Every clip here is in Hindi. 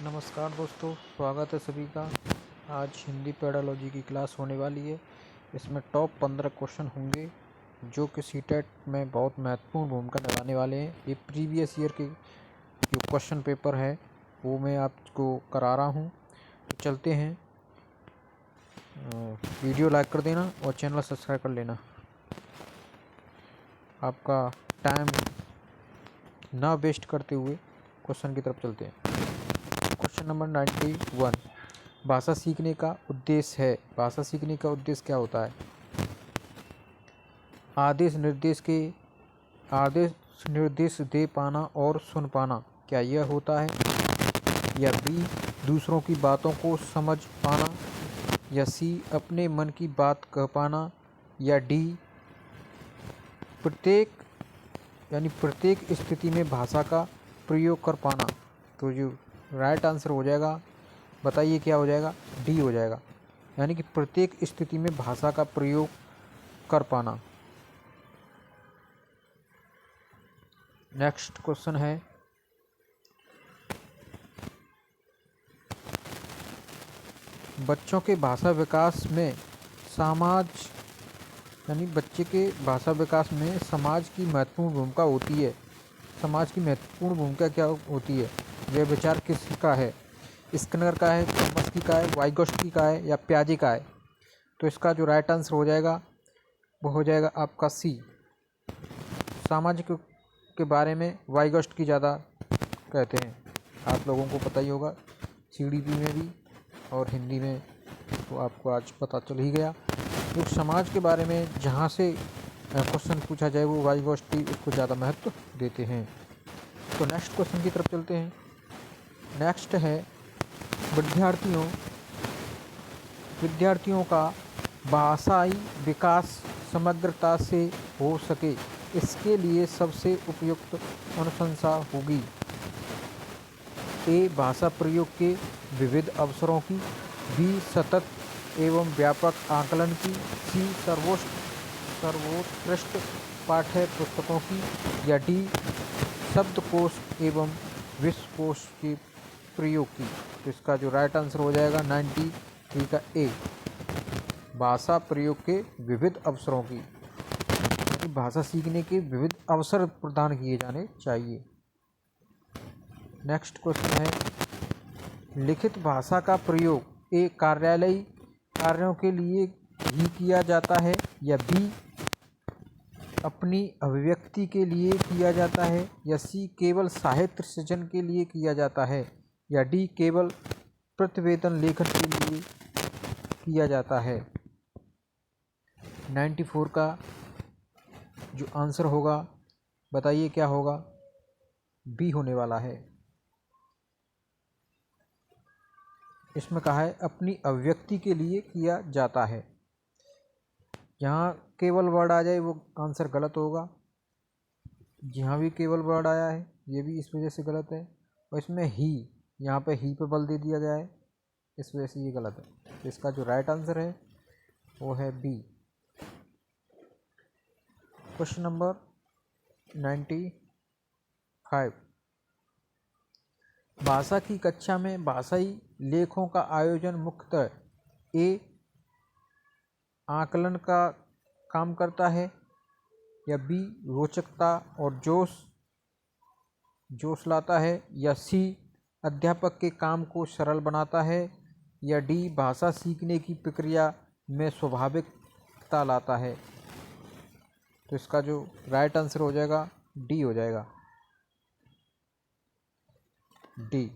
नमस्कार दोस्तों, स्वागत है सभी का। आज हिंदी पेडालॉजी की क्लास होने वाली है। इसमें टॉप 15 क्वेश्चन होंगे जो कि सीटेट में बहुत महत्वपूर्ण भूमिका निभाने वाले हैं। ये प्रीवियस ईयर के जो क्वेश्चन पेपर है वो मैं आपको करा रहा हूँ। तो चलते हैं, वीडियो लाइक कर देना और चैनल सब्सक्राइब कर लेना। आपका टाइम ना वेस्ट करते हुए क्वेश्चन की तरफ चलते हैं। क्वेश्चन नंबर 91, भाषा सीखने का उद्देश्य है। भाषा सीखने का उद्देश्य क्या होता है? आदेश निर्देश दे पाना और सुन पाना, क्या यह होता है? या बी, दूसरों की बातों को समझ पाना? या सी, अपने मन की बात कह पाना? या डी, प्रत्येक स्थिति में भाषा का प्रयोग कर पाना? तो जो राइट आंसर हो जाएगा, बताइए क्या हो जाएगा? डी हो जाएगा, यानी कि प्रत्येक स्थिति में भाषा का प्रयोग कर पाना। नेक्स्ट क्वेश्चन है, बच्चों के भाषा विकास में बच्चे के भाषा विकास में समाज की महत्वपूर्ण भूमिका होती है। समाज की महत्वपूर्ण भूमिका क्या होती है? यह विचार किसका है? स्किनर का है, चॉम्स्की का है, वाइगोत्स्की का है या पियाजे का है? तो इसका जो राइट आंसर हो जाएगा वो हो जाएगा आपका सी। सामाजिक के बारे में वाइगोत्स्की ज़्यादा कहते हैं। आप लोगों को पता ही होगा, सीडीपी में भी और हिंदी में तो आपको आज पता चल ही गया। तो समाज के बारे में जहाँ से क्वेश्चन पूछा जाए वो वाइगोत्स्की उसको ज़्यादा महत्व देते हैं। तो नेक्स्ट क्वेश्चन की तरफ चलते हैं। नेक्स्ट है, विद्यार्थियों का भाषाई विकास समग्रता से हो सके, इसके लिए सबसे उपयुक्त अनुशंसा होगी। ए, भाषा प्रयोग के विविध अवसरों की। बी, सतत एवं व्यापक आकलन की। सी, सर्वोत्कृष्ट पाठ्य पुस्तकों की। या डी, शब्दकोश एवं विश्वकोश के प्रयोग की। तो इसका जो राइट आंसर हो जाएगा 93 का ए, भाषा प्रयोग के विविध अवसरों की। भाषा सीखने के विविध अवसर प्रदान किए जाने चाहिए। नेक्स्ट क्वेश्चन है, लिखित भाषा का प्रयोग ए, कार्यालयीय कार्यों के लिए ही किया जाता है? या बी, अपनी अभिव्यक्ति के लिए किया जाता है? या सी, केवल साहित्य सृजन के लिए किया जाता है? या डी, केवल प्रतिवेदन लेखन के लिए किया जाता है? 94 का जो आंसर होगा, बताइए क्या होगा? बी होने वाला है। इसमें कहा है अपनी अभिव्यक्ति के लिए किया जाता है। जहाँ केवल वर्ड आ जाए वो आंसर गलत होगा। जहाँ भी केवल वर्ड आया है ये भी इस वजह से गलत है। और इसमें ही, यहाँ पे ही पे बल दे दिया गया है, इस वजह से ये गलत है। तो इसका जो राइट आंसर है वो है बी। क्वेश्चन नंबर 95, भाषा की कक्षा में भाषाई लेखों का आयोजन मुख्यतः ए, आकलन का काम करता है? या बी, रोचकता और जोश लाता है? या सी, अध्यापक के काम को सरल बनाता है? या डी, भाषा सीखने की प्रक्रिया में स्वाभाविकता लाता है? तो इसका जो राइट आंसर हो जाएगा डी हो जाएगा। डी,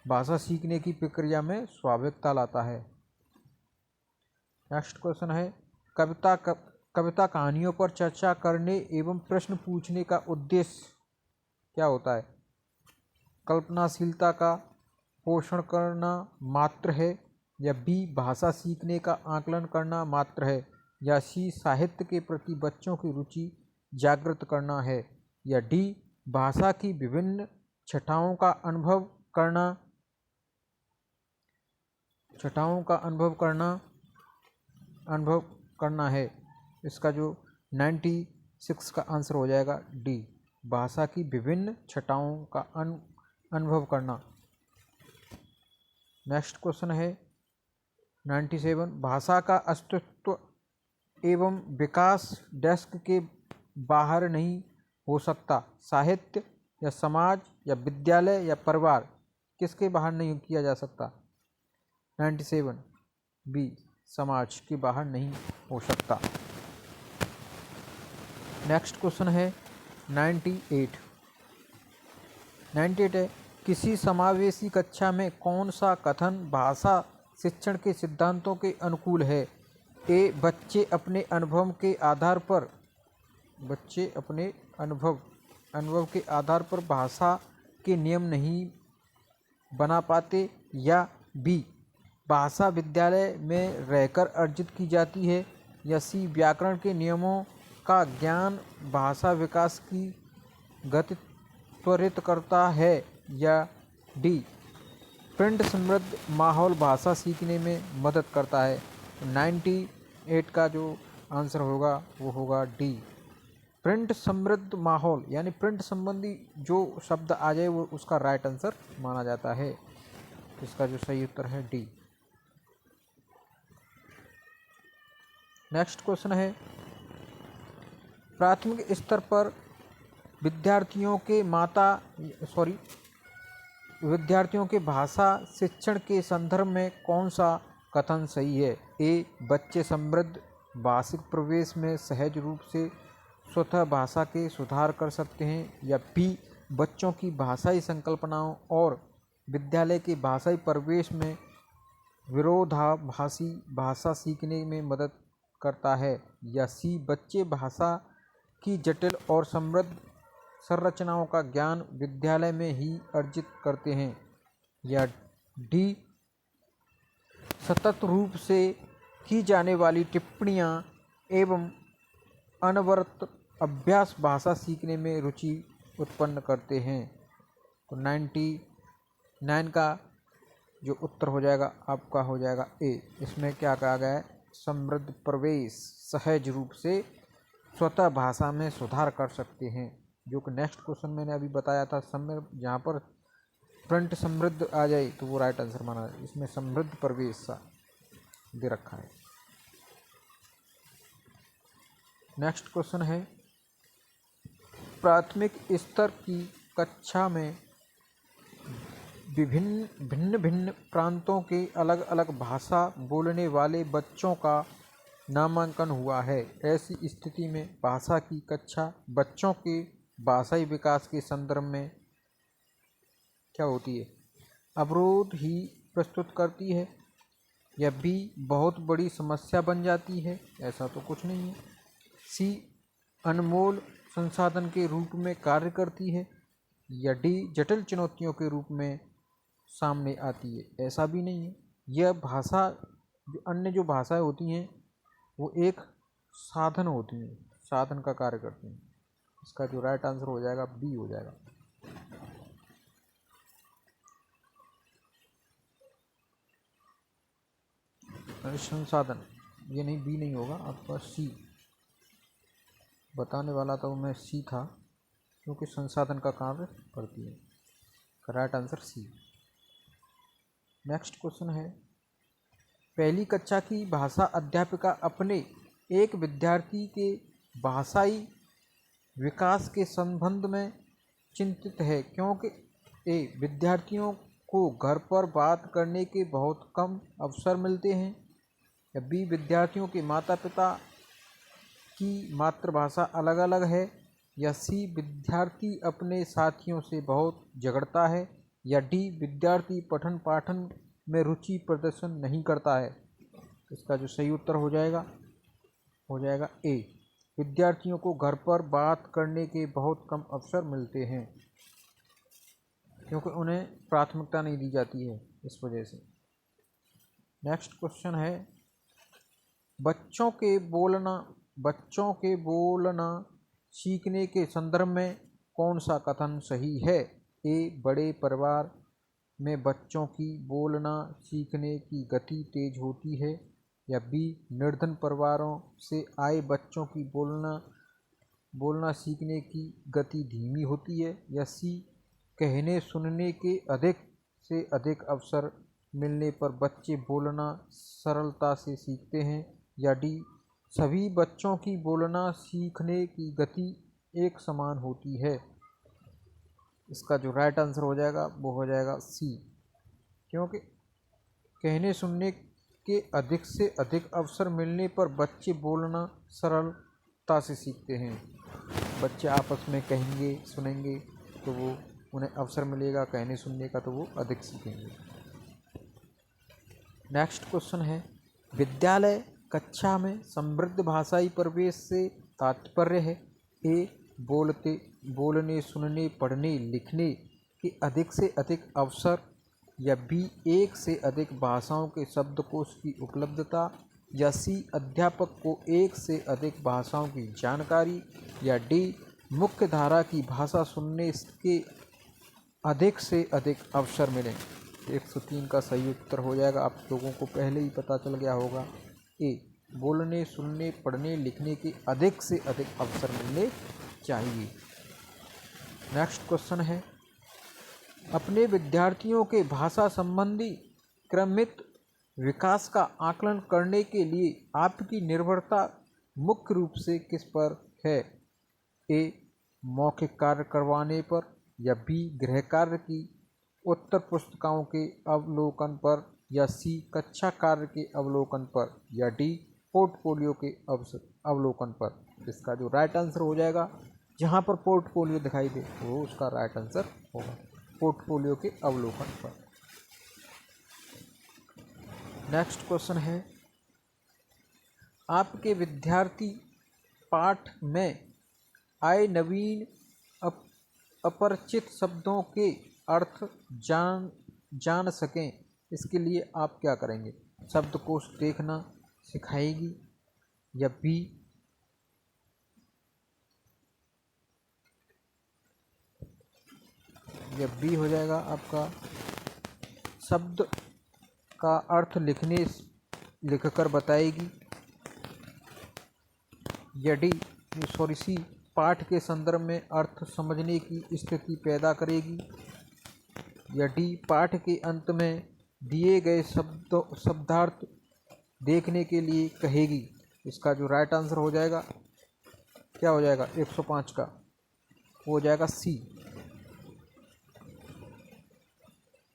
भाषा सीखने की प्रक्रिया में स्वाभाविकता लाता है। नेक्स्ट क्वेश्चन है, कविता कहानियों पर चर्चा करने एवं प्रश्न पूछने का उद्देश्य क्या होता है? कल्पनाशीलता का पोषण करना मात्र है? या बी, भाषा सीखने का आकलन करना मात्र है? या सी, साहित्य के प्रति बच्चों की रुचि जागृत करना है? या डी, भाषा की विभिन्न छटाओं का अनुभव करना है? इसका जो 96 का आंसर हो जाएगा डी, भाषा की विभिन्न छटाओं का अनुभव करना। नेक्स्ट क्वेश्चन है 97, भाषा का अस्तित्व एवं विकास डेस्क के बाहर नहीं हो सकता। साहित्य या समाज या विद्यालय या परिवार, किसके बाहर नहीं किया जा सकता? 97 बी, समाज के बाहर नहीं हो सकता। नेक्स्ट क्वेश्चन है 98 है, किसी समावेशी कक्षा में कौन सा कथन भाषा शिक्षण के सिद्धांतों के अनुकूल है? ए, बच्चे अपने अनुभव के आधार पर भाषा के नियम नहीं बना पाते, या बी, भाषा विद्यालय में रहकर अर्जित की जाती है, या सी, व्याकरण के नियमों का ज्ञान भाषा विकास की गति त्वरित करता है, या डी, प्रिंट समृद्ध माहौल भाषा सीखने में मदद करता है। 98 का जो आंसर होगा वो होगा डी, प्रिंट समृद्ध माहौल, यानी प्रिंट संबंधी जो शब्द आ जाए वो उसका राइट आंसर माना जाता है। इसका जो सही उत्तर है डी। नेक्स्ट क्वेश्चन है, प्राथमिक स्तर पर विद्यार्थियों के भाषा शिक्षण के संदर्भ में कौन सा कथन सही है? ए, बच्चे समृद्ध भाषिक प्रवेश में सहज रूप से स्वतः भाषा के सुधार कर सकते हैं, या बी, बच्चों की भाषाई संकल्पनाओं और विद्यालय के भाषाई प्रवेश में विरोधाभासी भाषा सीखने में मदद करता है, या सी, बच्चे भाषा की जटिल और समृद्ध संरचनाओं का ज्ञान विद्यालय में ही अर्जित करते हैं, या डी, सतत रूप से की जाने वाली टिप्पणियां एवं अनवरत अभ्यास भाषा सीखने में रुचि उत्पन्न करते हैं। तो 99 का जो उत्तर हो जाएगा आपका हो जाएगा ए। इसमें क्या कहा गया है? समृद्ध प्रवेश, सहज रूप से स्वतः भाषा में सुधार कर सकते हैं, जो कि नेक्स्ट क्वेश्चन मैंने अभी बताया था। जहाँ पर प्रिंट समृद्ध आ जाए तो वो राइट आंसर माना जाए। इसमें समृद्ध प्रवेश सा दे रखा है। नेक्स्ट क्वेश्चन है, प्राथमिक स्तर की कक्षा में भिन्न भिन्न प्रांतों के अलग अलग भाषा बोलने वाले बच्चों का नामांकन हुआ है। ऐसी स्थिति में भाषा की कक्षा बच्चों के भाषाई विकास के संदर्भ में क्या होती है? अवरोध ही प्रस्तुत करती है, या बी, बहुत बड़ी समस्या बन जाती है? ऐसा तो कुछ नहीं है। सी, अनमोल संसाधन के रूप में कार्य करती है, या डी, जटिल चुनौतियों के रूप में सामने आती है? ऐसा भी नहीं है। यह भाषा अन्य जो भाषाएं होती हैं वो एक साधन होती हैं, साधन का कार्य करती हैं। इसका जो राइट आंसर हो जाएगा बी हो जाएगा। संसाधन, ये नहीं, बी नहीं होगा आपका, सी बताने वाला तो मैं सी था, क्योंकि संसाधन का कार्य करती है। Right answer C. Next question है, पहली कक्षा की भाषा अध्यापिका अपने एक विद्यार्थी के भाषाई विकास के संबंध में चिंतित है, क्योंकि ए, विद्यार्थियों को घर पर बात करने के बहुत कम अवसर मिलते हैं, या बी, विद्यार्थियों के माता पिता की मातृभाषा अलग अलग है, या सी, विद्यार्थी अपने साथियों से बहुत झगड़ता है, या डी, विद्यार्थी पठन पाठन में रुचि प्रदर्शन नहीं करता है। इसका जो सही उत्तर हो जाएगा ए, विद्यार्थियों को घर पर बात करने के बहुत कम अवसर मिलते हैं, क्योंकि उन्हें प्राथमिकता नहीं दी जाती है, इस वजह से। नेक्स्ट क्वेश्चन है, बच्चों के बोलना सीखने के संदर्भ में कौन सा कथन सही है? ए, बड़े परिवार में बच्चों की बोलना सीखने की गति तेज होती है, या बी, निर्धन परिवारों से आए बच्चों की बोलना सीखने की गति धीमी होती है, या सी, कहने सुनने के अधिक से अधिक अवसर मिलने पर बच्चे बोलना सरलता से सीखते हैं, या डी सभी बच्चों की बोलना सीखने की गति एक समान होती है। इसका जो राइट आंसर हो जाएगा वो हो जाएगा सी, क्योंकि कहने सुनने के अधिक से अधिक अवसर मिलने पर बच्चे बोलना सरलता से सीखते हैं। बच्चे आपस में कहेंगे सुनेंगे तो वो उन्हें अवसर मिलेगा कहने सुनने का, तो वो अधिक सीखेंगे। नेक्स्ट क्वेश्चन है, विद्यालय कक्षा में समृद्ध भाषाई परिवेश से तात्पर्य है ए बोलने सुनने पढ़ने लिखने के अधिक से अधिक अवसर, या बी एक से अधिक भाषाओं के शब्दकोश की उपलब्धता, या सी अध्यापक को एक से अधिक भाषाओं की जानकारी, या डी मुख्य धारा की भाषा सुनने के अधिक से अधिक अवसर मिलें। 103 का सही उत्तर हो जाएगा, आप लोगों को पहले ही पता चल गया होगा, ए बोलने सुनने पढ़ने लिखने के अधिक से अधिक अवसर मिलने चाहिए। नेक्स्ट क्वेश्चन है, अपने विद्यार्थियों के भाषा संबंधी क्रमित विकास का आकलन करने के लिए आपकी निर्भरता मुख्य रूप से किस पर है? ए मौखिक कार्य करवाने पर, या बी गृह कार्य की उत्तर पुस्तिकाओं के अवलोकन पर, या सी कक्षा कार्य के अवलोकन पर, या डी पोर्टफोलियो के अवलोकन पर। इसका जो राइट आंसर हो जाएगा, जहाँ पर पोर्टफोलियो दिखाई दे वो उसका राइट आंसर होगा, पोर्टफोलियो के अवलोकन पर। नेक्स्ट क्वेश्चन है, आपके विद्यार्थी पाठ में आए नवीन अपरिचित शब्दों के अर्थ जान सकें, इसके लिए आप क्या करेंगे? शब्दकोश देखना सिखाएगी, या बी हो जाएगा आपका शब्द का अर्थ लिखकर बताएगी, या सी पाठ के संदर्भ में अर्थ समझने की स्थिति पैदा करेगी, या डी पाठ के अंत में दिए गए शब्दार्थ देखने के लिए कहेगी। इसका जो राइट आंसर हो जाएगा क्या हो जाएगा? 105 का हो जाएगा सी,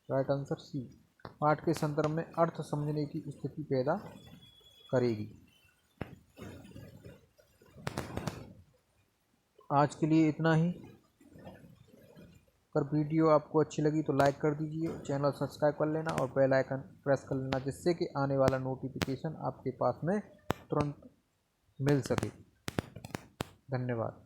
राइट आंसर सी, पाठ के संदर्भ में अर्थ समझने की स्थिति पैदा करेगी। आज के लिए इतना ही। अगर वीडियो आपको अच्छी लगी तो लाइक कर दीजिए, चैनल सब्सक्राइब कर लेना और बेल आइकन प्रेस कर लेना, जिससे कि आने वाला नोटिफिकेशन आपके पास में तुरंत मिल सके। धन्यवाद।